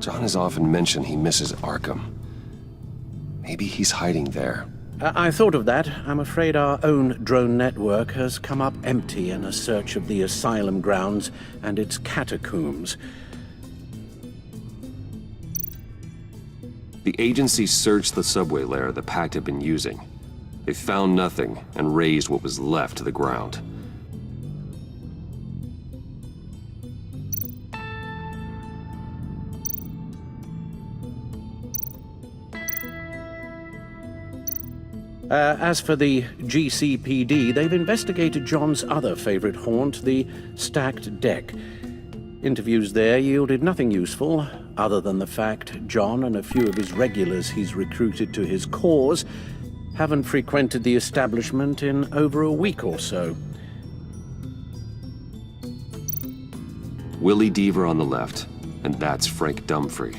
John has often mentioned he misses Arkham. Maybe he's hiding there. I thought of that. I'm afraid our own drone network has come up empty in a search of the asylum grounds and its catacombs. The agency searched the subway lair the Pact had been using. They found nothing and razed what was left to the ground. As for the GCPD, they've investigated John's other favorite haunt, the stacked deck. Interviews there yielded nothing useful, other than the fact John and a few of his regulars he's recruited to his cause haven't frequented the establishment in over a week or so. Willie Deaver on the left, and that's Frank Dumfrey.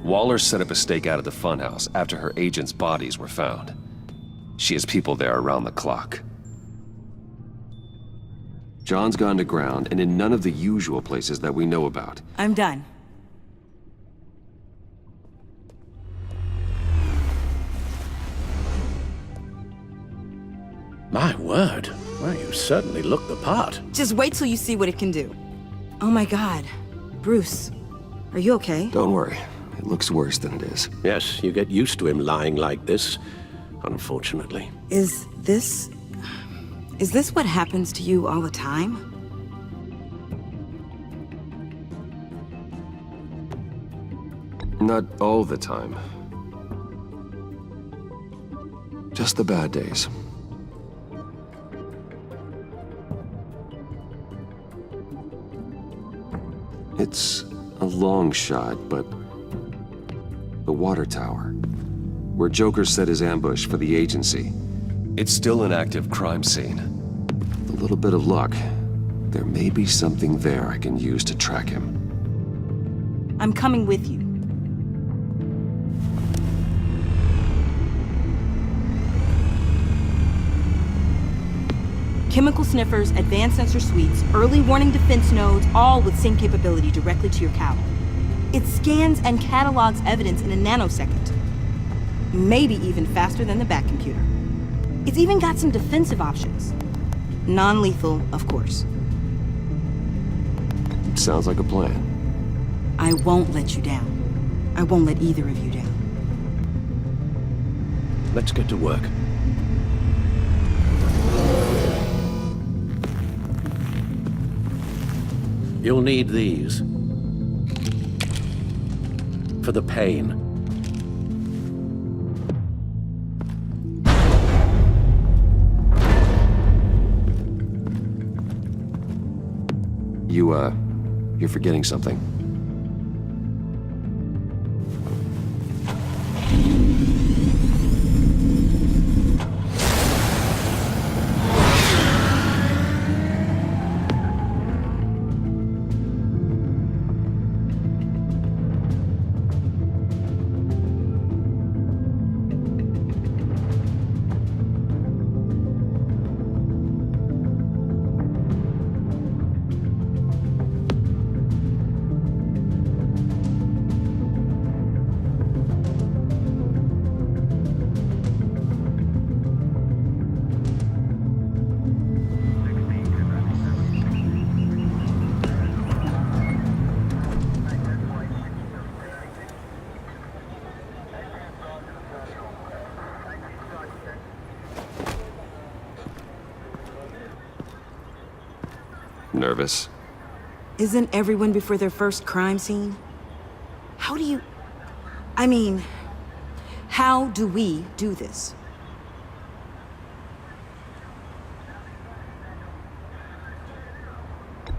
Waller set up a stakeout at the funhouse after her agents' bodies were found. She has people there around the clock. John's gone to ground and in none of the usual places that we know about. I'm done. My word. Well, you certainly look the part. Just wait till you see what it can do. Oh my God. Bruce, are you okay? Don't worry. It looks worse than it is. Yes, you get used to him lying like this, unfortunately. Is this what happens to you all the time? Not all the time. Just the bad days. It's a long shot, but the water tower, where Joker set his ambush for the agency. It's still an active crime scene. With a little bit of luck, there may be something there I can use to track him. I'm coming with you. Chemical sniffers, advanced sensor suites, early warning defense nodes, all with sync capability directly to your cowl. It scans and catalogs evidence in a nanosecond. Maybe even faster than the Bat computer. It's even got some defensive options. Non-lethal, of course. Sounds like a plan. I won't let you down. I won't let either of you down. Let's get to work. You'll need these. For the pain. You're forgetting something. Nervous? Isn't everyone before their first crime scene? How do you... how do we do this?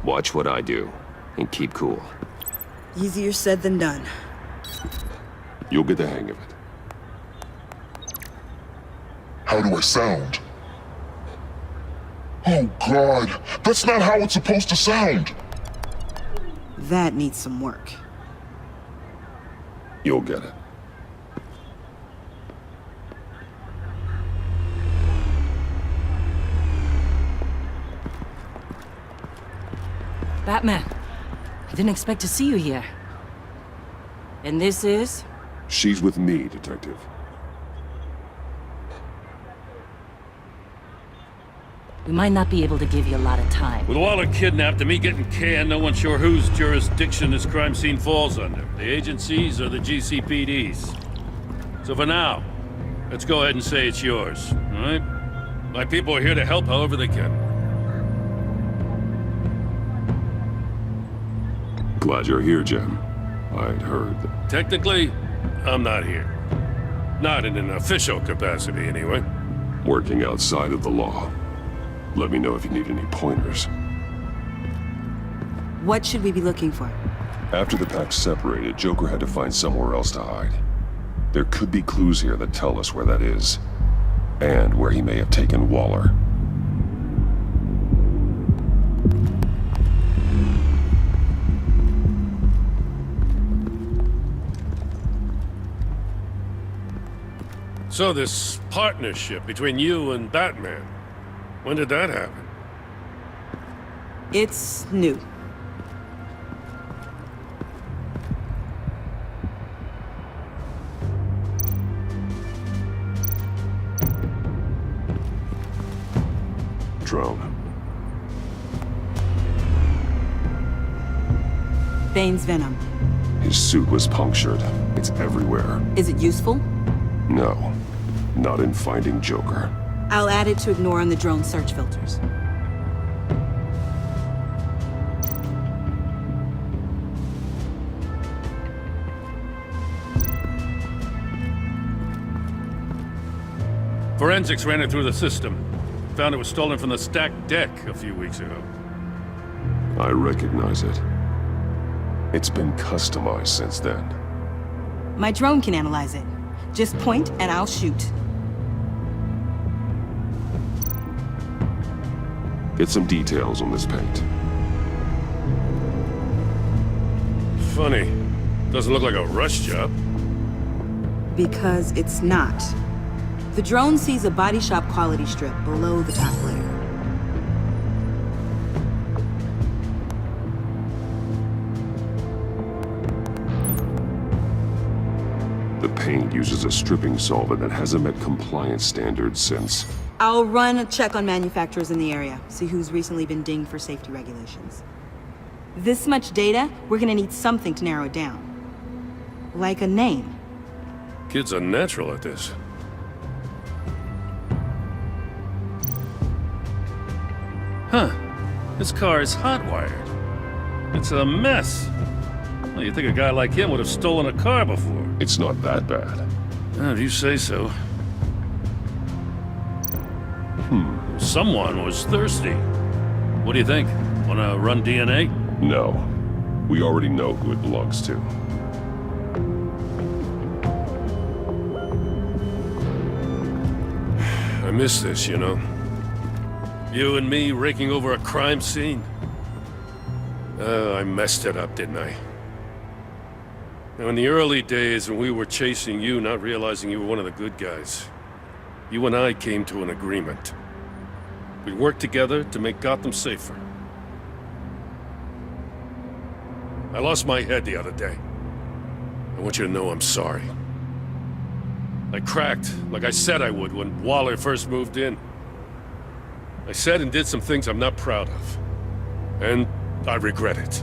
Watch what I do, and keep cool. Easier said than done. You'll get the hang of it. How do I sound? Oh God, that's not how it's supposed to sound! That needs some work. You'll get it. Batman, I didn't expect to see you here. And this is? She's with me, Detective. We might not be able to give you a lot of time. With Waller kidnapped and me getting canned, no one's sure whose jurisdiction this crime scene falls under. The agencies or the GCPD's. So for now, let's go ahead and say it's yours, all right? My people are here to help however they can. Glad you're here, Jim. I'd heard that... Technically, I'm not here. Not in an official capacity, anyway. Working outside of the law. Let me know if you need any pointers. What should we be looking for? After the pack separated, Joker had to find somewhere else to hide. There could be clues here that tell us where that is. And where he may have taken Waller. So this partnership between you and Batman, when did that happen? It's new. Drone. Bane's venom. His suit was punctured. It's everywhere. Is it useful? No. Not in finding Joker. I'll add it to ignore on the drone search filters. Forensics ran it through the system. Found it was stolen from the stacked deck a few weeks ago. I recognize it. It's been customized since then. My drone can analyze it. Just point and I'll shoot. Get some details on this paint. Funny. Doesn't look like a rush job. Because it's not. The drone sees a body shop quality strip below the top layer. The paint uses a stripping solvent that hasn't met compliance standards since... I'll run a check on manufacturers in the area, see who's recently been dinged for safety regulations. This much data, we're gonna need something to narrow it down. Like a name. Kid's a natural at this. Huh. This car is hot-wired. It's a mess. Well, you'd think a guy like him would have stolen a car before. It's not that bad. Oh, if you say so. Someone was thirsty. What do you think? Wanna run DNA? No. We already know who it belongs to. I miss this, you know. You and me raking over a crime scene. Oh, I messed it up, didn't I? Now, in the early days when we were chasing you, not realizing you were one of the good guys, you and I came to an agreement. We worked together to make Gotham safer. I lost my head the other day. I want you to know I'm sorry. I cracked, like I said I would when Waller first moved in. I said and did some things I'm not proud of. And I regret it.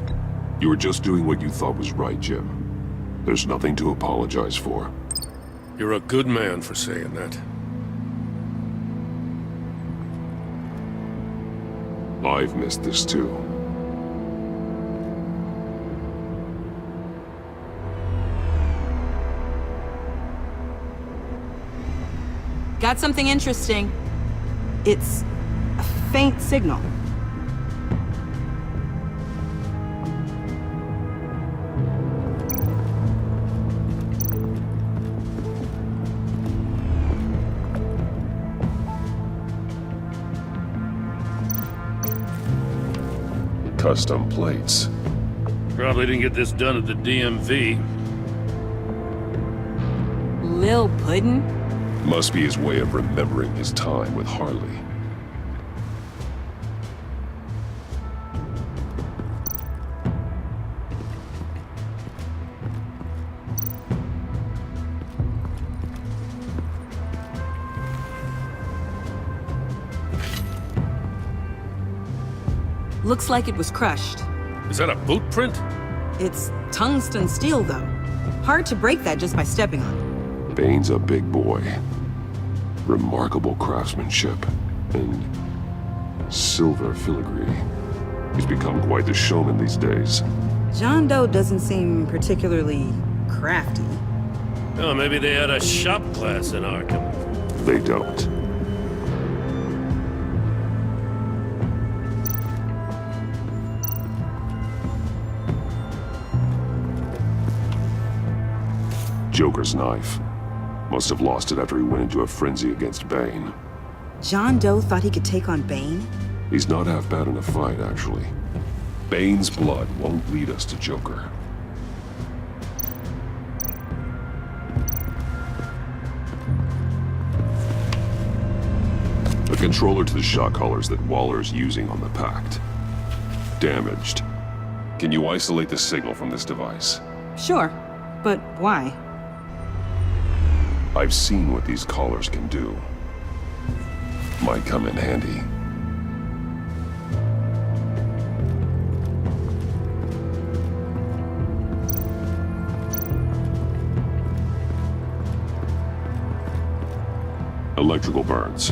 You were just doing what you thought was right, Jim. There's nothing to apologize for. You're a good man for saying that. I've missed this too. Got something interesting. It's a faint signal. Custom plates. Probably didn't get this done at the DMV. Lil Puddin'? Must be his way of remembering his time with Harley. Looks like it was crushed. Is that a boot print? It's tungsten steel, though. Hard to break that just by stepping on it. Bane's a big boy. Remarkable craftsmanship. And silver filigree. He's become quite the showman these days. John Doe doesn't seem particularly crafty. Oh, maybe they had a shop class in Arkham. They don't. Joker's knife. Must have lost it after he went into a frenzy against Bane. John Doe thought he could take on Bane? He's not half bad in a fight, actually. Bane's blood won't lead us to Joker. The controller to the shot collars that Waller's using on the Pact. Damaged. Can you isolate the signal from this device? Sure, but why? I've seen what these collars can do. Might come in handy. Electrical burns.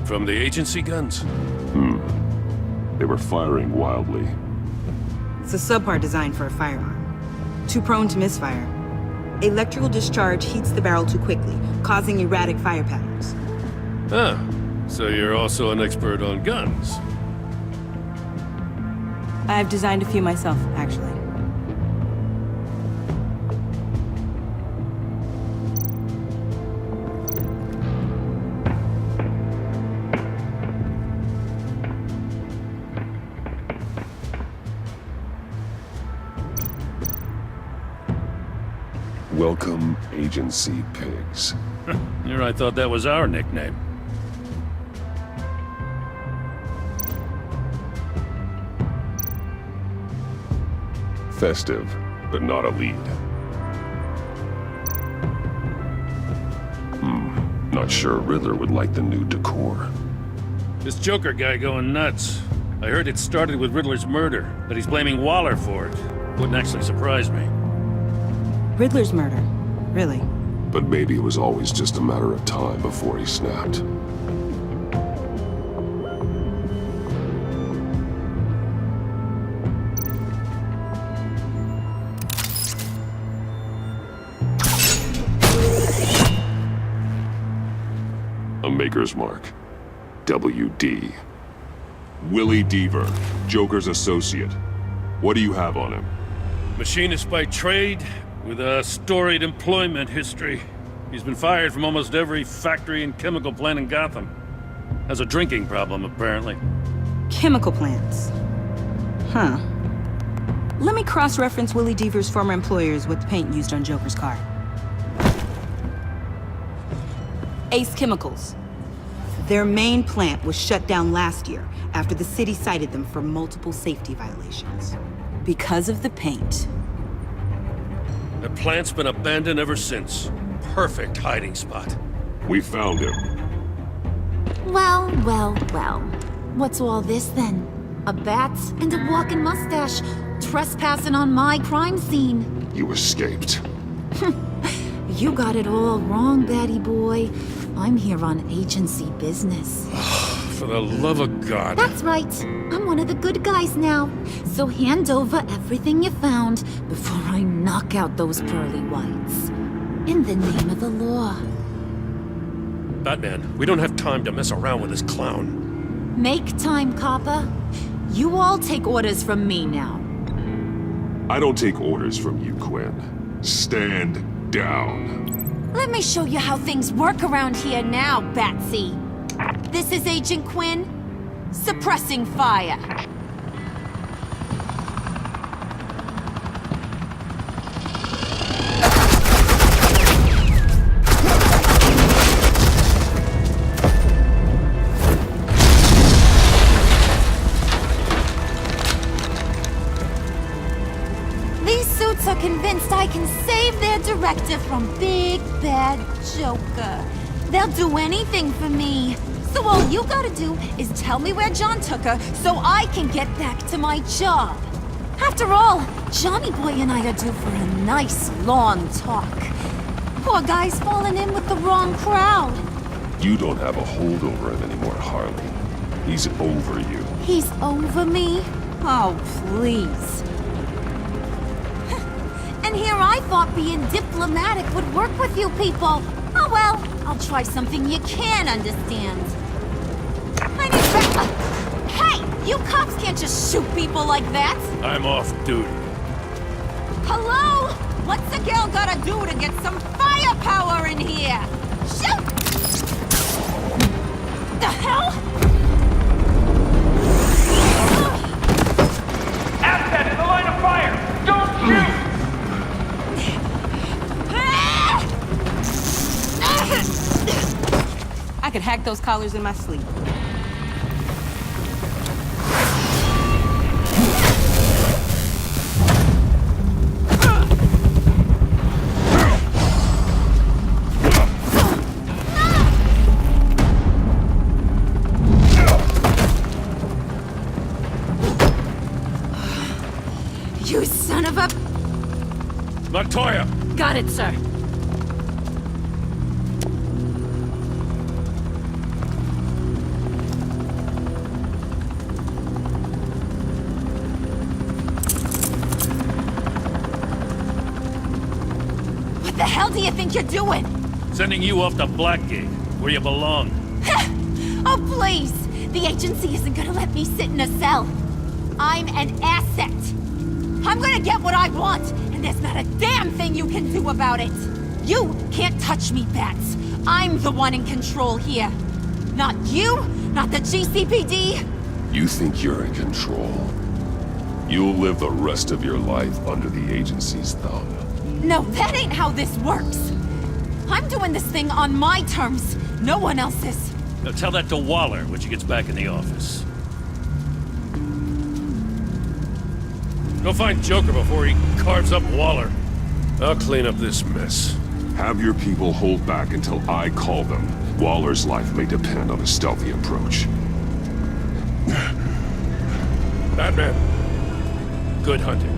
From the agency guns? They were firing wildly. It's a subpart designed for a firearm. Too prone to misfire. Electrical discharge heats the barrel too quickly, causing erratic fire patterns. Ah, so you're also an expert on guns. I've designed a few myself, actually. Welcome, Agency Pigs. Here I thought that was our nickname. Festive, but not a lead. Not sure Riddler would like the new decor. This Joker guy going nuts. I heard it started with Riddler's murder, but he's blaming Waller for it. Wouldn't actually surprise me. Riddler's murder. Really? But maybe it was always just a matter of time before he snapped. A Maker's Mark. WD. Willie Deaver, Joker's associate. What do you have on him? Machinist by trade, with a storied employment history. He's been fired from almost every factory and chemical plant in Gotham. Has a drinking problem, apparently. Chemical plants. Huh. Let me cross-reference Willie Deaver's former employers with the paint used on Joker's car. Ace Chemicals. Their main plant was shut down last year after the city cited them for multiple safety violations. Because of the paint. The plant's been abandoned ever since. Perfect hiding spot. We found him. Well, well, well. What's all this then? A bat and a walking mustache trespassing on my crime scene. You escaped. You got it all wrong, Batty boy. I'm here on agency business. For the love of God. That's right. I'm one of the good guys now. So hand over everything you found before I knock out those pearly whites. In the name of the law. Batman, we don't have time to mess around with this clown. Make time, copper. You all take orders from me now. I don't take orders from you, Quinn. Stand down. Let me show you how things work around here now, Batsy. This is Agent Quinn, suppressing fire. These suits are convinced I can save their director from Big Bad Joker. They'll do anything for me. So all you gotta do is tell me where John took her so I can get back to my job. After all, Johnny Boy and I are due for a nice, long talk. Poor guy's fallen in with the wrong crowd. You don't have a hold over him anymore, Harley. He's over you. He's over me? Oh, please. And here I thought being diplomatic would work with you people. Oh well, I'll try something you can understand. I need Hey! You cops can't just shoot people like that! I'm off duty. Hello? What's a girl gotta do to get some firepower in here? Shoot! The hell? Asset in the line of fire! Don't shoot! I could hack those collars in my sleep. You son of a... Montoya! Got it, sir. What the hell do you think you're doing? Sending you off to Blackgate, where you belong. Oh, please! The agency isn't gonna let me sit in a cell. I'm an asset. I'm gonna get what I want, and there's not a damn thing you can do about it. You can't touch me, Bats. I'm the one in control here. Not you, not the GCPD. You think you're in control? You'll live the rest of your life under the agency's thumb. No, that ain't how this works. I'm doing this thing on my terms, no one else's. Now tell that to Waller when she gets back in the office. Go find Joker before he carves up Waller. I'll clean up this mess. Have your people hold back until I call them. Waller's life may depend on a stealthy approach. Batman, good hunting.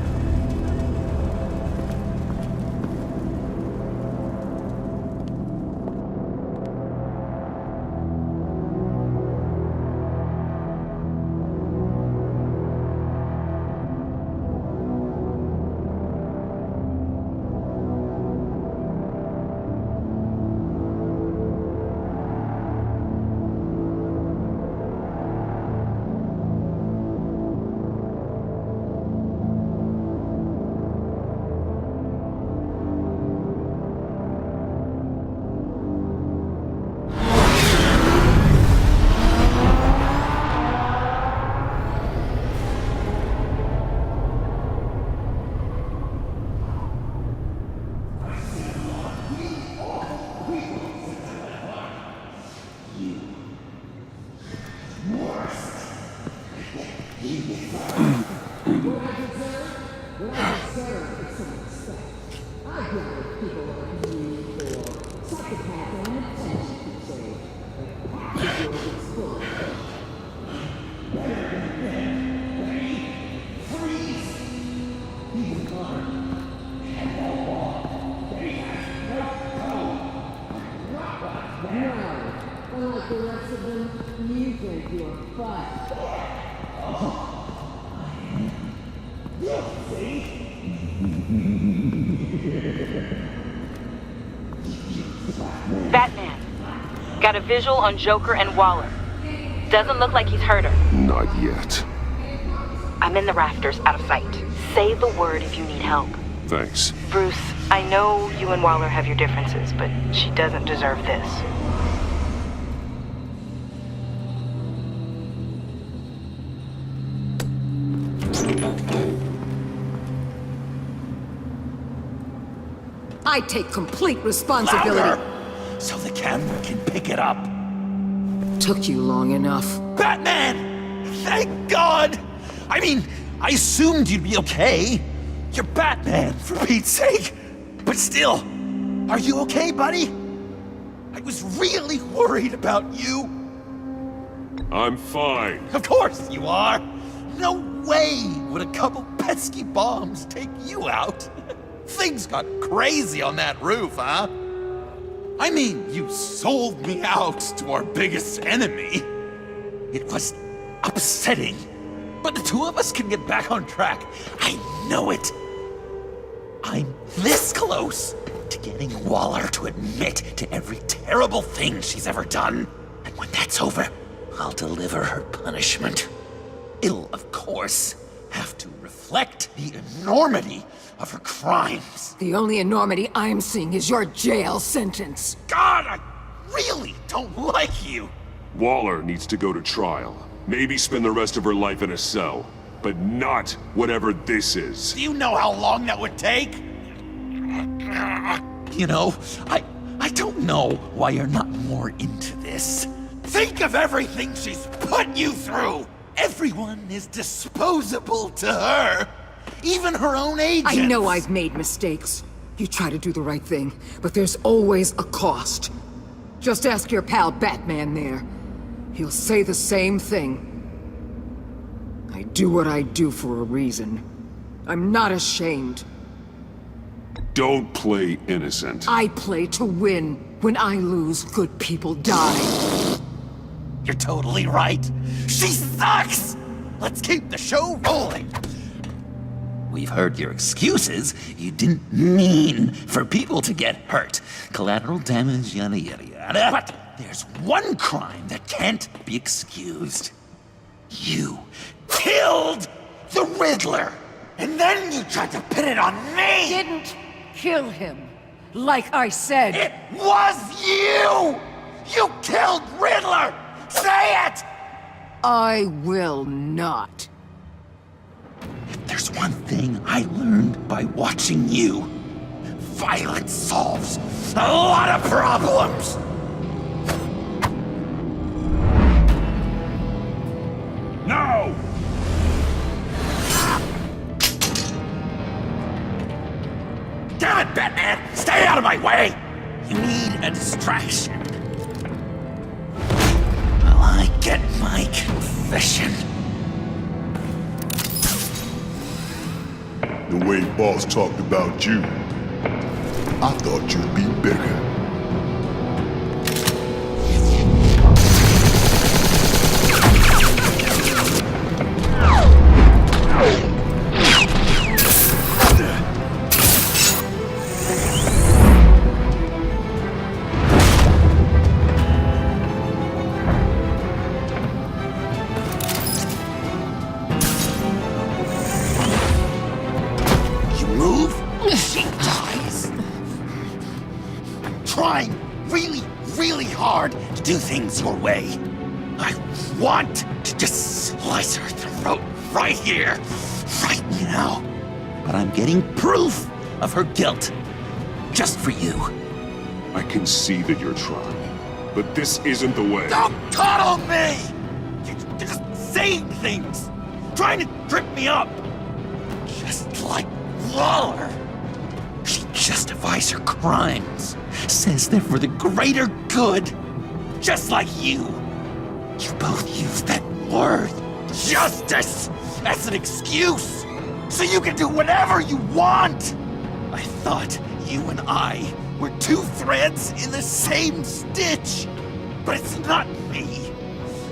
Batman, got a visual on Joker and Waller. Doesn't look like he's hurt her. Not yet. I'm in the rafters, out of sight. Say the word if you need help. Thanks. Bruce, I know you and Waller have your differences, but she doesn't deserve this. I take complete responsibility. So the camera can pick it up. Took you long enough. Batman! Thank God! I mean, I assumed you'd be okay. You're Batman, for Pete's sake. But still, are you okay, buddy? I was really worried about you. I'm fine. Of course you are! No way would a couple pesky bombs take you out. Things got crazy on that roof, huh? I mean, you sold me out to our biggest enemy. It was upsetting, but the two of us can get back on track. I know it. I'm this close to getting Waller to admit to every terrible thing she's ever done. And when that's over, I'll deliver her punishment. It'll, of course, have to reflect the enormity of her crimes. The only enormity I'm seeing is your jail sentence. God, I really don't like you. Waller needs to go to trial. Maybe spend the rest of her life in a cell. But not whatever this is. Do you know how long that would take? You know, I don't know why you're not more into this. Think of everything she's put you through! Everyone is disposable to her. Even her own agents. I know I've made mistakes. You try to do the right thing, but there's always a cost. Just ask your pal Batman there. He'll say the same thing. I do what I do for a reason. I'm not ashamed. Don't play innocent. I play to win. When I lose, good people die. You're totally right. She sucks! Let's keep the show rolling. We've heard your excuses. You didn't mean for people to get hurt. Collateral damage, yada yada yada. But there's one crime that can't be excused. You killed the Riddler! And then you tried to pin it on me! Didn't kill him. Like I said. It was you! You killed Riddler! Say it! I will not. If there's one thing I learned by watching you, violence solves a lot of problems! No! Damn it, Batman! Stay out of my way! You need a distraction. While I get my confession. The way Boss talked about you, I thought you'd be bigger. She dies. I'm trying really hard to do things your way. I want to just slice her throat right here, right now. But I'm getting proof of her guilt, just for you. I can see that you're trying, but this isn't the way. Don't coddle me! You're just saying things, trying to trip me up. Just like Waller. She justifies her crimes, says they're for the greater good, just like you. You both use that word, justice, as an excuse, so you can do whatever you want. I thought you and I were two threads in the same stitch, but it's not me,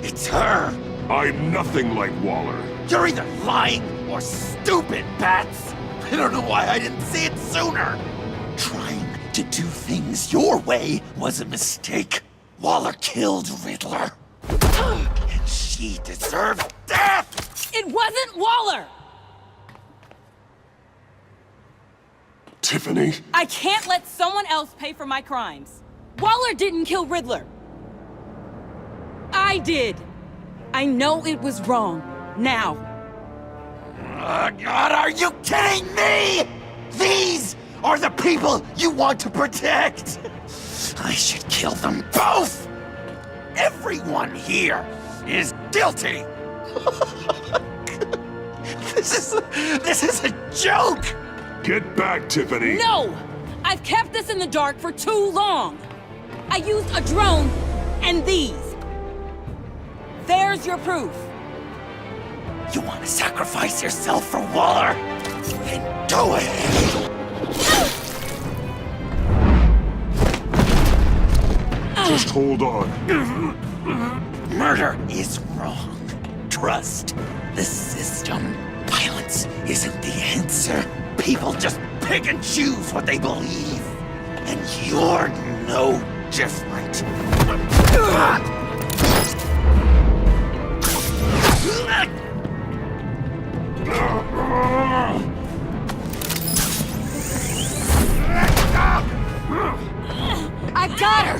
it's her. I'm nothing like Waller. You're either lying or stupid, Bats. I don't know why I didn't see it sooner. Trying to do things your way was a mistake. Waller killed Riddler. And she deserved death! It wasn't Waller! Tiffany? I can't let someone else pay for my crimes. Waller didn't kill Riddler. I did. I know it was wrong. Now. God, are you kidding me? These are the people you want to protect. I should kill them both. Everyone here is guilty. This is a joke. Get back, Tiffany! No! I've kept this in the dark for too long. I used a drone and these. There's your proof. You want to sacrifice yourself for Waller? Then go ahead. Just hold on. Murder is wrong. Trust the system. Violence isn't the answer. People just pick and choose what they believe. And you're no different. I got her!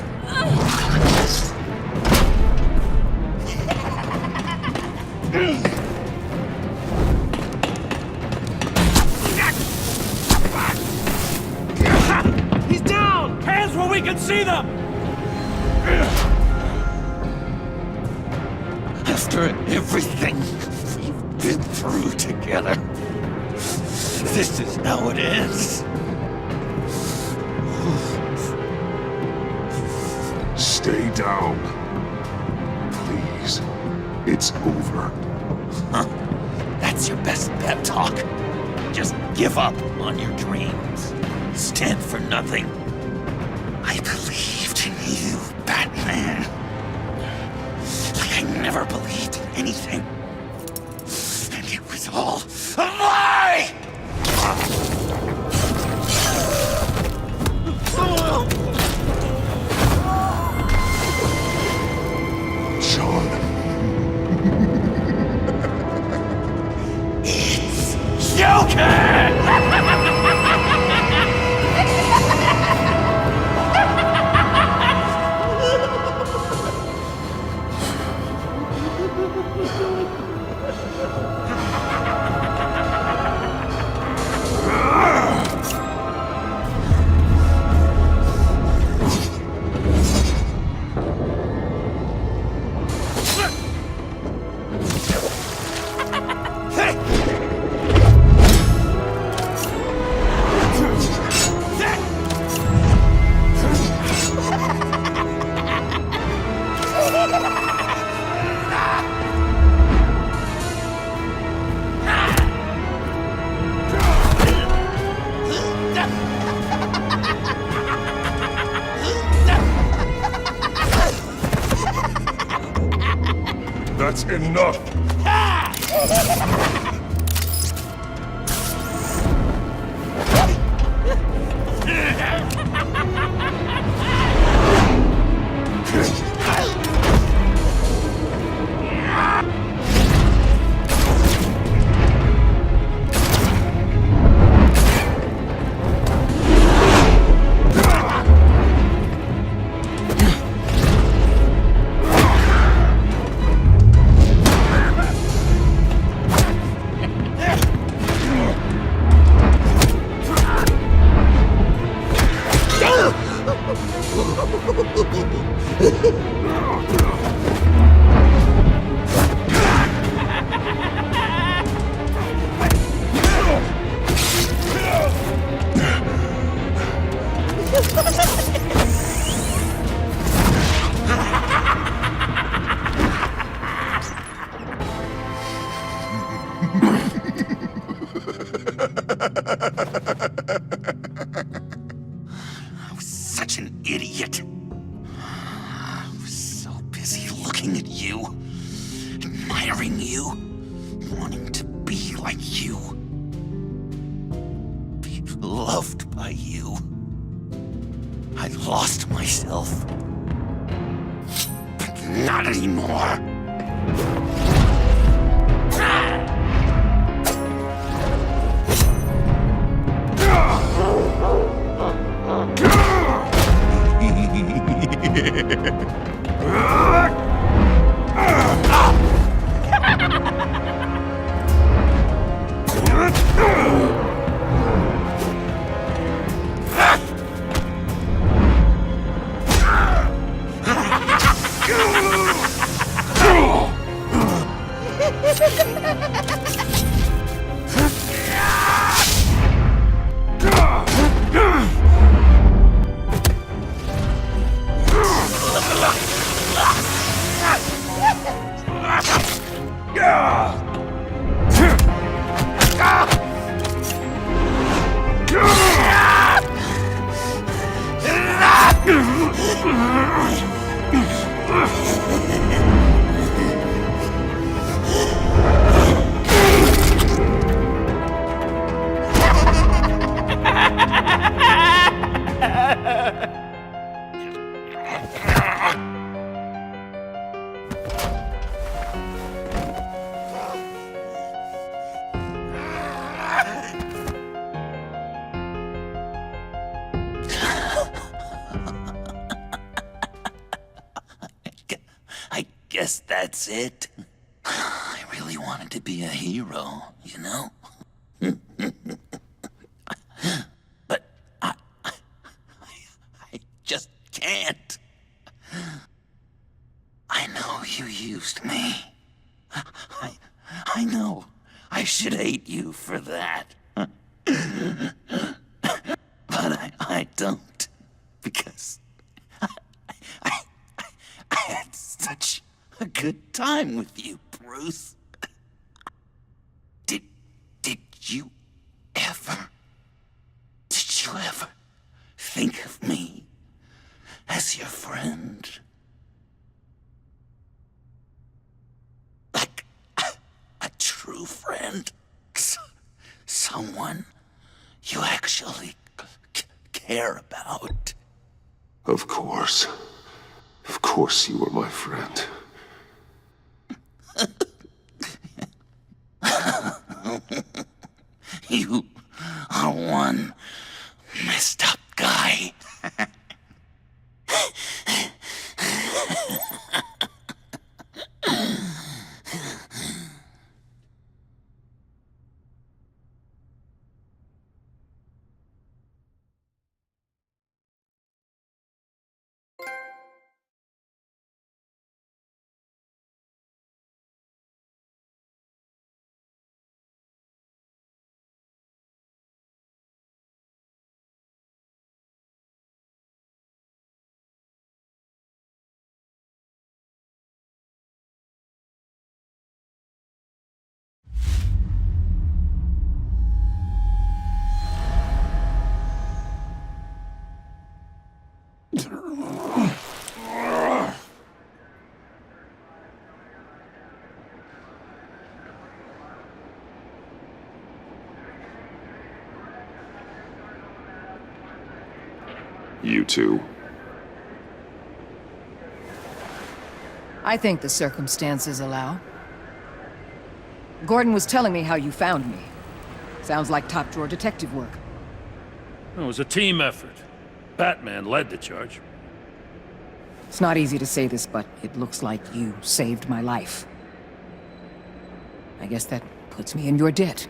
He's down! Hands where we can see them! After everything we've been through together, this is how it ends. Stay down. Please. It's over. Huh? That's your best pep talk. Just give up on your dreams. Stand for nothing. I believed in you, Batman. Like I never believed in anything. And it was all a lie! Sean. It's Joker! That's enough. I was such an idiot. I was so busy looking at you, admiring you, wanting to be like you, be loved by you. I lost myself. But not anymore. guess that's it. I really wanted to be a hero, you know? But I just can't. I know you used me. I know I should hate you for that. But I don't. Because I had such a good time with you, Bruce. Did you ever think of me as your friend? Like a true friend? Someone you actually care about? Of course. Of course you were my friend. You are one messed up guy. You too. I think the circumstances allow. Gordon was telling me how you found me. Sounds like top-drawer detective work. It was a team effort. Batman led the charge. It's not easy to say this, but it looks like you saved my life. I guess that puts me in your debt.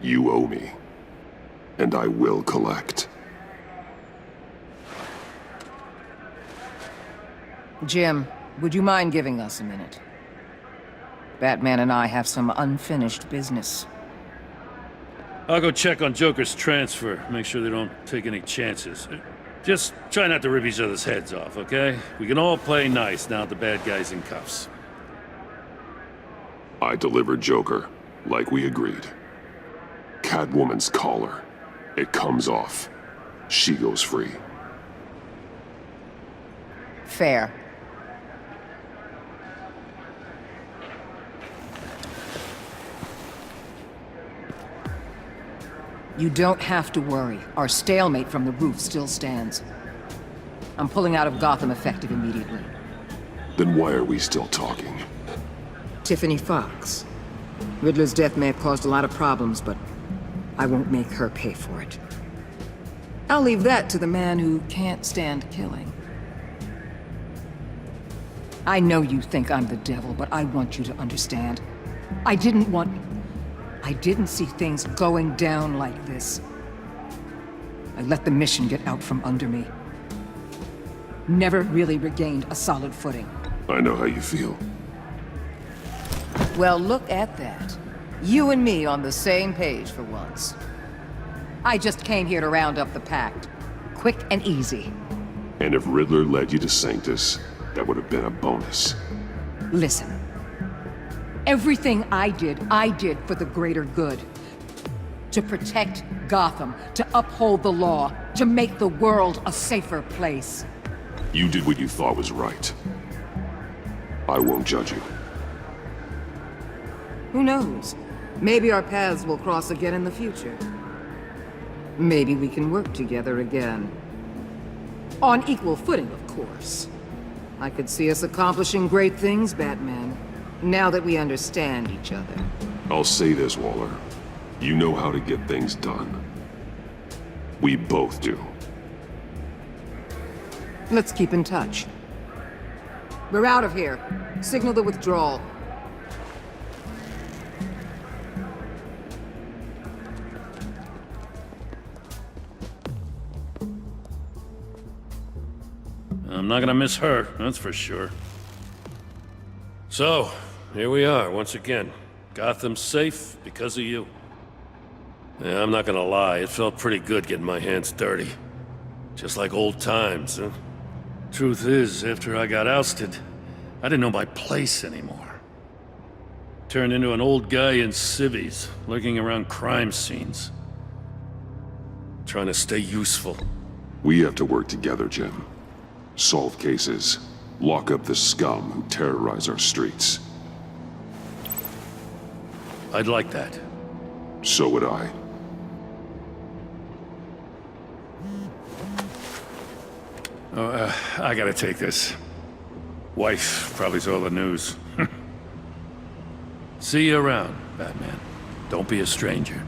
You owe me. And I will collect. Jim, would you mind giving us a minute? Batman and I have some unfinished business. I'll go check on Joker's transfer, make sure they don't take any chances. Just try not to rip each other's heads off, okay? We can all play nice now that the bad guy's in cuffs. I delivered Joker, like we agreed. Catwoman's collar. It comes off. She goes free. Fair. You don't have to worry. Our stalemate from the roof still stands. I'm pulling out of Gotham effective immediately. Then why are we still talking? Tiffany Fox. Riddler's death may have caused a lot of problems, but I won't make her pay for it. I'll leave that to the man who can't stand killing. I know you think I'm the devil, but I want you to understand. I didn't see things going down like this. I let the mission get out from under me. Never really regained a solid footing. I know how you feel. Well, look at that. You and me on the same page for once. I just came here to round up the pact. Quick and easy. And if Riddler led you to Sanctus, that would have been a bonus. Listen. Everything I did for the greater good. To protect Gotham, to uphold the law, to make the world a safer place. You did what you thought was right. I won't judge you. Who knows? Maybe our paths will cross again in the future. Maybe we can work together again. On equal footing, of course. I could see us accomplishing great things, Batman. Now that we understand each other. I'll say this, Waller. You know how to get things done. We both do. Let's keep in touch. We're out of here. Signal the withdrawal. I'm not gonna miss her, that's for sure. So, here we are, once again. Gotham's safe because of you. Yeah, I'm not gonna lie, it felt pretty good getting my hands dirty. Just like old times, huh? Truth is, after I got ousted, I didn't know my place anymore. Turned into an old guy in civvies, lurking around crime scenes. Trying to stay useful. We have to work together, Jim. Solve cases. Lock up the scum who terrorize our streets. I'd like that. So would I. I gotta take this. Wife probably saw the news. See you around, Batman. Don't be a stranger.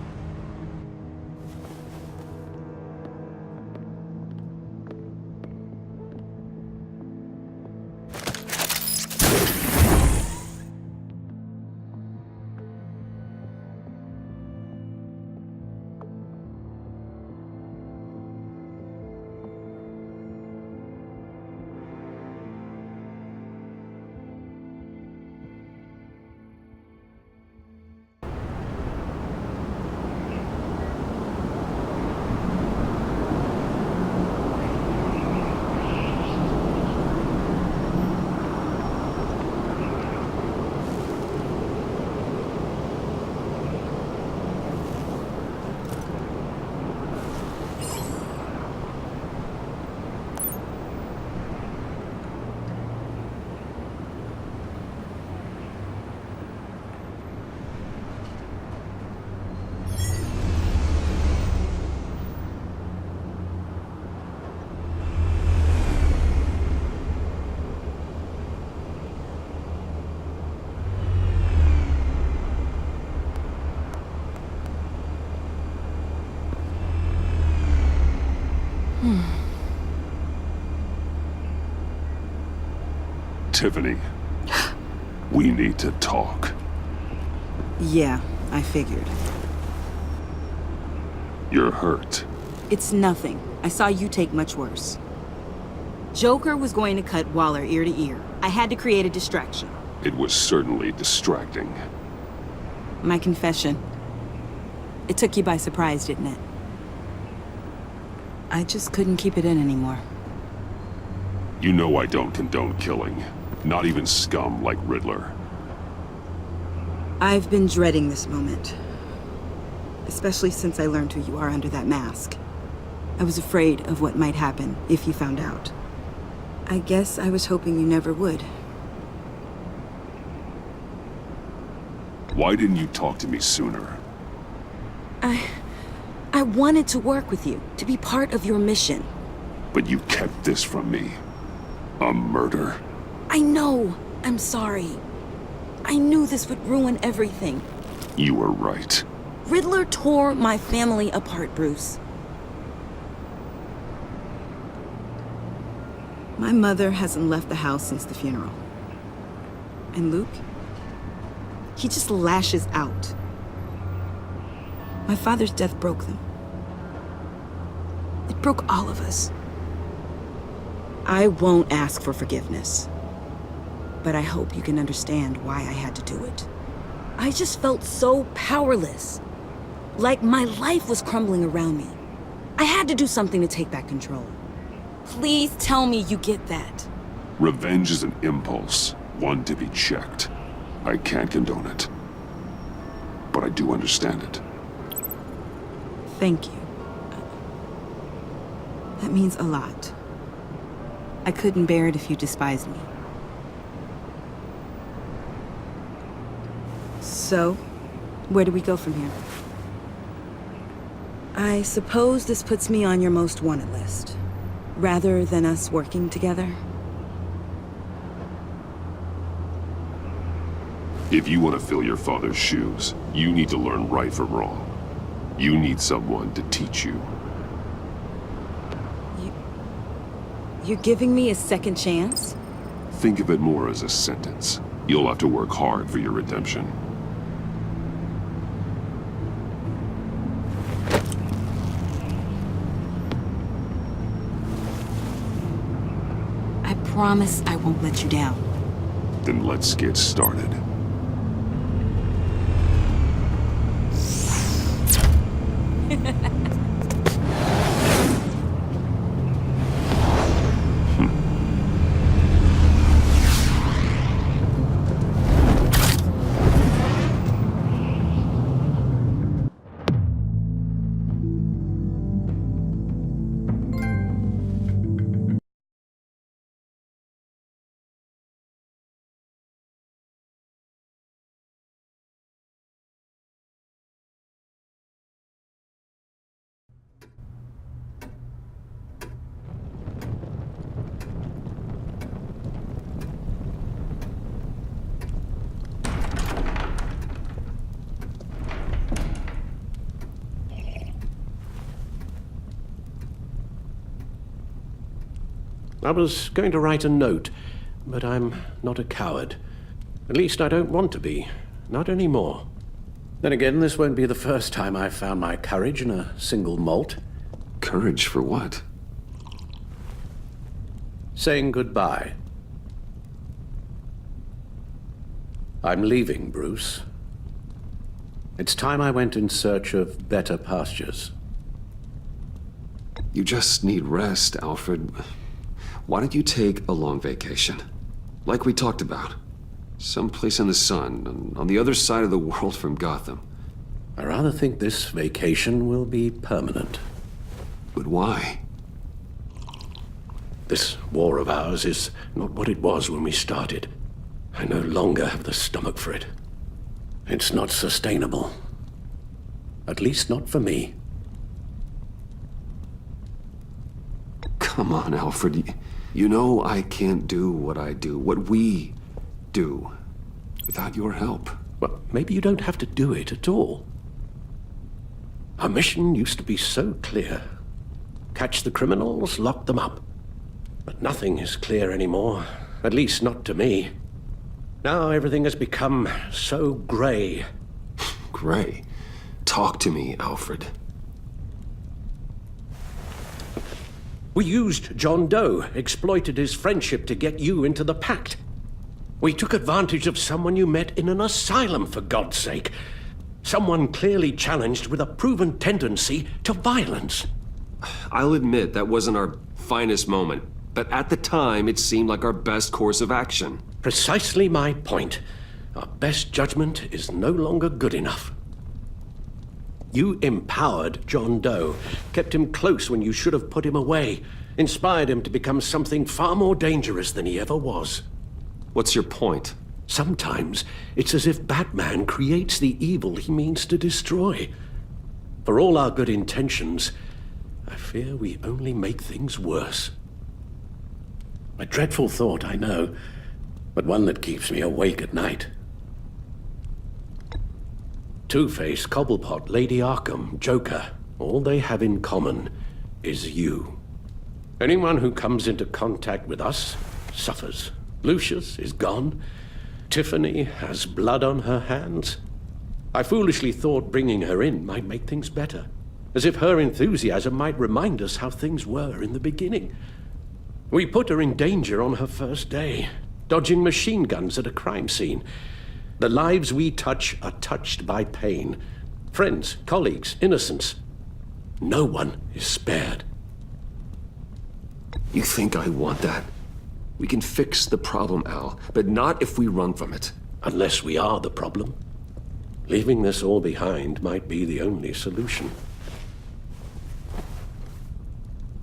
Tiffany, we need to talk. Yeah, I figured. You're hurt. It's nothing. I saw you take much worse. Joker was going to cut Waller ear to ear. I had to create a distraction. It was certainly distracting. My confession. It took you by surprise, didn't it? I just couldn't keep it in anymore. You know I don't condone killing. Not even scum like Riddler. I've been dreading this moment. Especially since I learned who you are under that mask. I was afraid of what might happen if you found out. I guess I was hoping you never would. Why didn't you talk to me sooner? I wanted to work with you, to be part of your mission. But you kept this from me. A murder? I know. I'm sorry. I knew this would ruin everything. You were right. Riddler tore my family apart, Bruce. My mother hasn't left the house since the funeral. And Luke? He just lashes out. My father's death broke them. It broke all of us. I won't ask for forgiveness. But I hope you can understand why I had to do it. I just felt so powerless. Like my life was crumbling around me. I had to do something to take back control. Please tell me you get that. Revenge is an impulse, one to be checked. I can't condone it. But I do understand it. Thank you. That means a lot. I couldn't bear it if you despised me. So, where do we go from here? I suppose this puts me on your most wanted list, rather than us working together. If you want to fill your father's shoes, you need to learn right from wrong. You need someone to teach you. You're giving me a second chance? Think of it more as a sentence. You'll have to work hard for your redemption. I promise I won't let you down. Then let's get started. I was going to write a note, but I'm not a coward. At least I don't want to be. Not anymore. Then again, this won't be the first time I've found my courage in a single molt. Courage for what? Saying goodbye. I'm leaving, Bruce. It's time I went in search of better pastures. You just need rest, Alfred. Why don't you take a long vacation? Like we talked about. Someplace in the sun, on the other side of the world from Gotham. I rather think this vacation will be permanent. But why? This war of ours is not what it was when we started. I no longer have the stomach for it. It's not sustainable. At least not for me. Come on, Alfred. You know I can't do what I do, what we do, without your help. Well, maybe you don't have to do it at all. Our mission used to be so clear. Catch the criminals, lock them up. But nothing is clear anymore, at least not to me. Now everything has become so gray. Gray? Talk to me, Alfred. We used John Doe, exploited his friendship to get you into the pact. We took advantage of someone you met in an asylum, for God's sake. Someone clearly challenged with a proven tendency to violence. I'll admit that wasn't our finest moment, but at the time it seemed like our best course of action. Precisely my point. Our best judgment is no longer good enough. You empowered John Doe, kept him close when you should have put him away, inspired him to become something far more dangerous than he ever was. What's your point? Sometimes it's as if Batman creates the evil he means to destroy. For all our good intentions, I fear we only make things worse. A dreadful thought, I know, but one that keeps me awake at night. Two-Face, Cobblepot, Lady Arkham, Joker, all they have in common is you. Anyone who comes into contact with us suffers. Lucius is gone. Tiffany has blood on her hands. I foolishly thought bringing her in might make things better, as if her enthusiasm might remind us how things were in the beginning. We put her in danger on her first day, dodging machine guns at a crime scene. The lives we touch are touched by pain. Friends, colleagues, innocents. No one is spared. You think I want that? We can fix the problem, Al, but not if we run from it. Unless we are the problem. Leaving this all behind might be the only solution.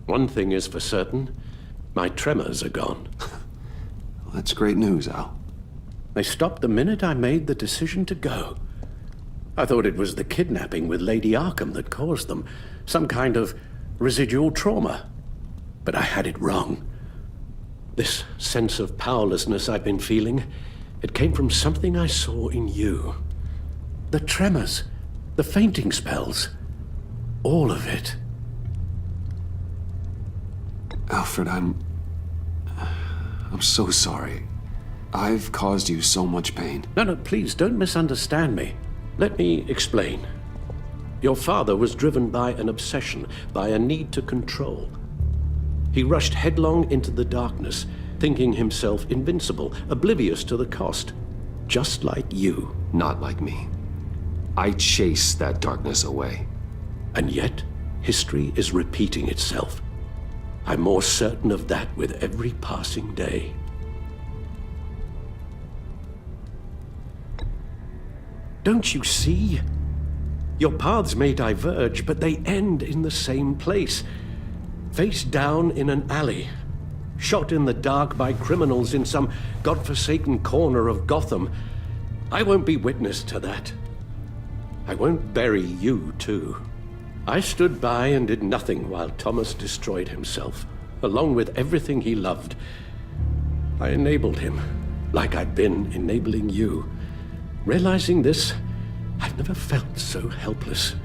One thing is for certain, my tremors are gone. Well, that's great news, Al. They stopped the minute I made the decision to go. I thought it was the kidnapping with Lady Arkham that caused them, some kind of residual trauma. But I had it wrong. This sense of powerlessness I've been feeling, it came from something I saw in you. The tremors, the fainting spells, all of it. Alfred, I'm I'm so sorry. I've caused you so much pain. No, please don't misunderstand me. Let me explain. Your father was driven by an obsession, by a need to control. He rushed headlong into the darkness, thinking himself invincible, oblivious to the cost. Just like you. Not like me. I chased that darkness away. And yet, history is repeating itself. I'm more certain of that with every passing day. Don't you see? Your paths may diverge, but they end in the same place. Face down in an alley. Shot in the dark by criminals in some godforsaken corner of Gotham. I won't be witness to that. I won't bury you, too. I stood by and did nothing while Thomas destroyed himself, along with everything he loved. I enabled him, like I'd been enabling you. Realizing this, I've never felt so helpless.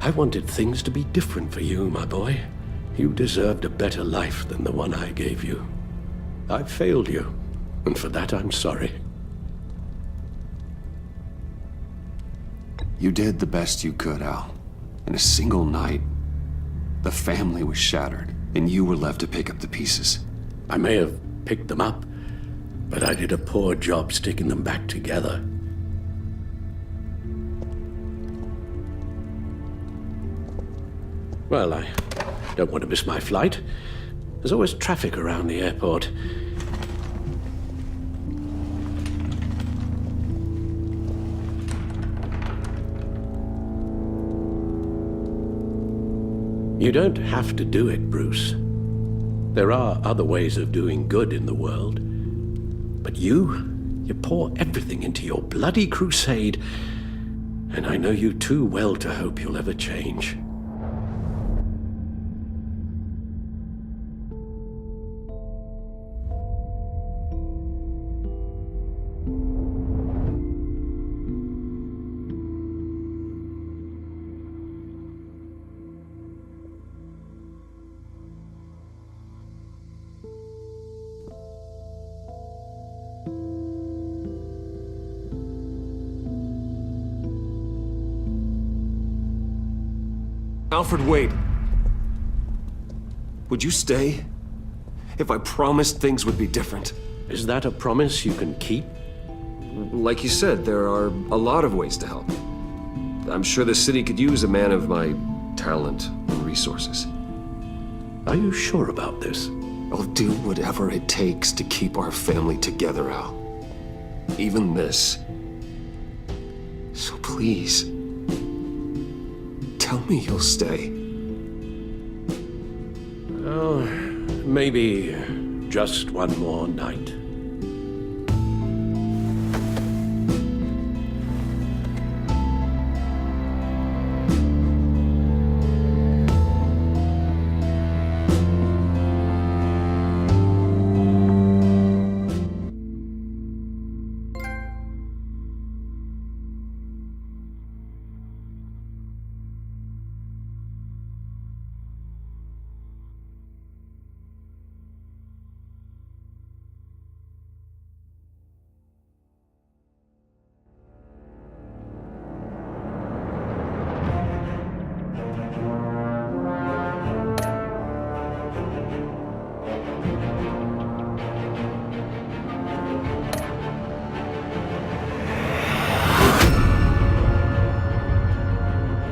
I wanted things to be different for you, my boy. You deserved a better life than the one I gave you. I failed you, and for that I'm sorry. You did the best you could, Al. In a single night, the family was shattered, and you were left to pick up the pieces. I may have picked them up, but I did a poor job sticking them back together. Well, I don't want to miss my flight. There's always traffic around the airport. You don't have to do it, Bruce. There are other ways of doing good in the world. But you pour everything into your bloody crusade, and I know you too well to hope you'll ever change. Alfred, wait. Would you stay? If I promised things would be different. Is that a promise you can keep? Like you said, there are a lot of ways to help. I'm sure the city could use a man of my talent and resources. Are you sure about this? I'll do whatever it takes to keep our family together, Al. Even this. So please, tell me you'll stay. Oh, maybe just one more night.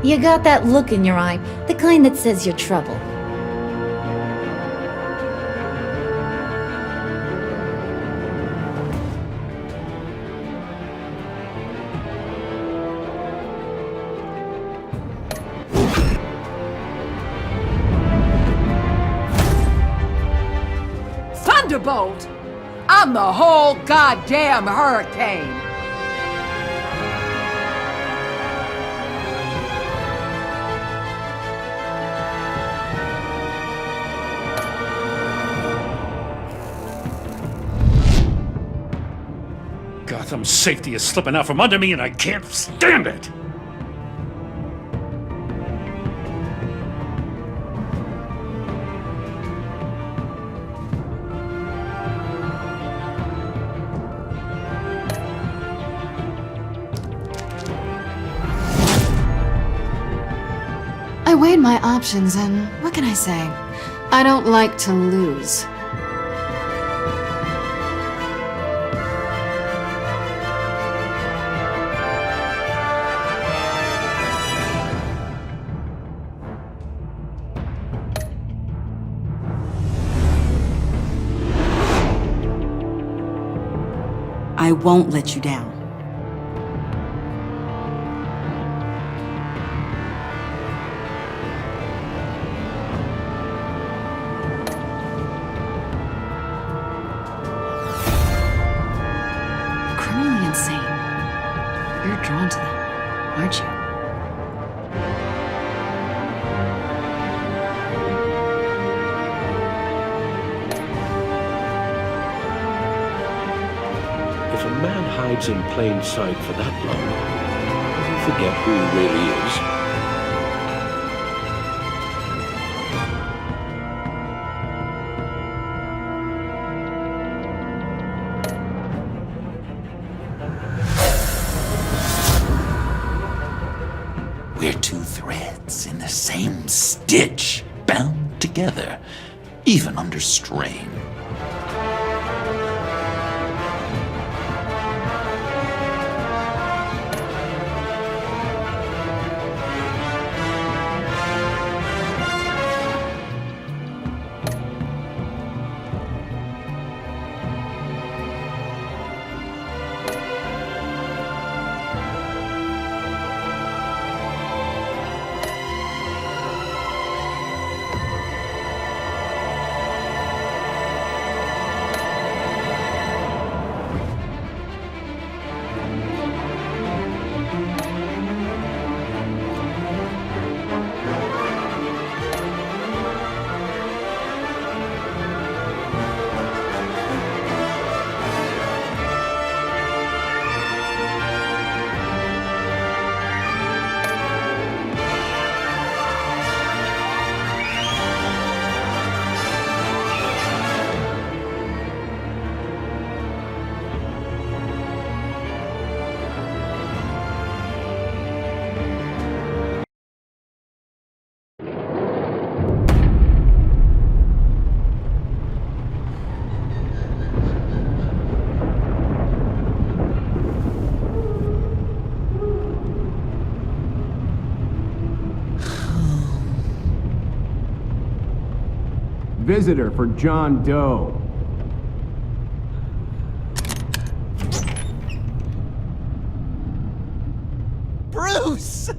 You got that look in your eye, the kind that says you're trouble. Thunderbolt! I'm the whole goddamn hurricane! Gotham's safety is slipping out from under me and I can't stand it! weighed my options, and what can I say? I don't like to lose. I won't let you down. Criminally insane. You're drawn to them, aren't you? If a man hides in plain sight for that long, does he forget who he really is? We're two threads in the same stitch, bound together, even under strain. Visitor for John Doe. Bruce!